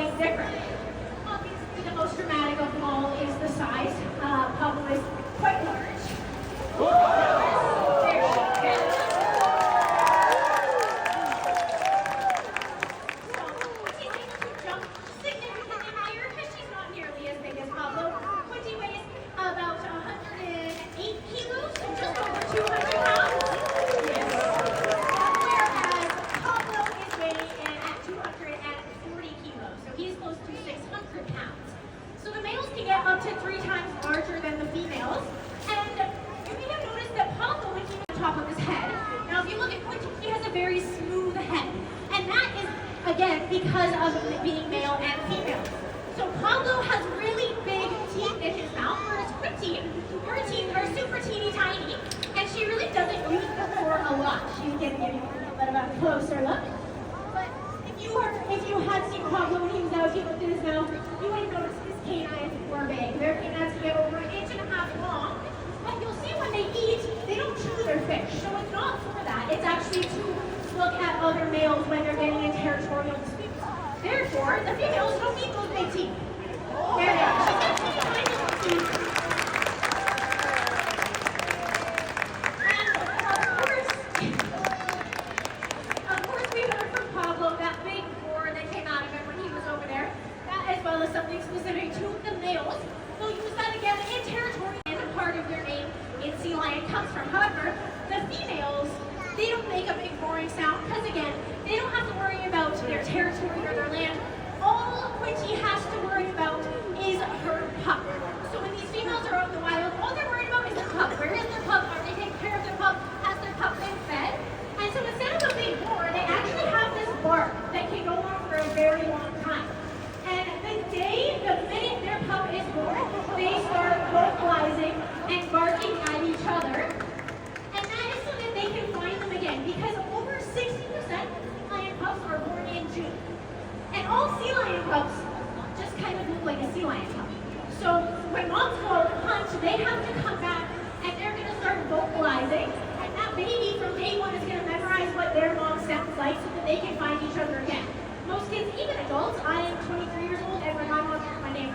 quite different. Obviously, the most dramatic of them all is the size. Pablo is quite large. There she is. So she's able to jump significantly higher because she's not nearly as big as Pablo. Quinty weighs about 108 kilos, so just over 200 pounds. Yes. Whereas Pablo is weighing in at 240 kilos, so he's close to 600 pounds. So the males can get up to 3 times larger than the females. And you may have noticed that Pablo, when he was on top of his head, now if you look at Quinty, he has a very smooth head. And that is, again, because of it being male and female. So Pablo has really big teeth in his mouth, whereas Quinty, her teeth are super teeny tiny, and she really doesn't use them for a lot. She's getting a little bit of a closer look. But if you had seen Pablo when he was out, he looked at his mouth, you would have noticed his canines were big. Their canines can get over 1.5 inches long. But you'll see when they eat, they don't chew their fish. So it's not for that. It's actually to look at other males when they're getting in territorial disputes. Therefore, the females don't need those big teeth. There they are. She's got teeny tiny little teeth. And of course, we heard from Pablo that big roar that came out of him when he was over there. That, as well as something specific to the males. They'll use that again in territory, and a part of their name in sea lion comes from. However, the females, they don't make a big roaring sound because, again, they don't have to worry about their territory or their land. All Quinty has to worry about is her pup. So when these females are out in the wild, all they're worried about is their pup. Where is their pup? Are they taking care of their pup? Has their pup been fed? And so instead of a big roar, they actually have this bark that can go on for a very long time. And the minute their pup is born, they start vocalizing and barking at each other. And that is so that they can find them again, because over 60% of lion pups are born in June. And all sea lion pups just kind of look like a sea lion pup. So when moms go out and hunt, they have to come back and they're going to start vocalizing. And that baby from day one is going to memorize what their mom sounds like so that they can find each other again. Most kids, even adults, I am 23 years old, and when my mom hears my name,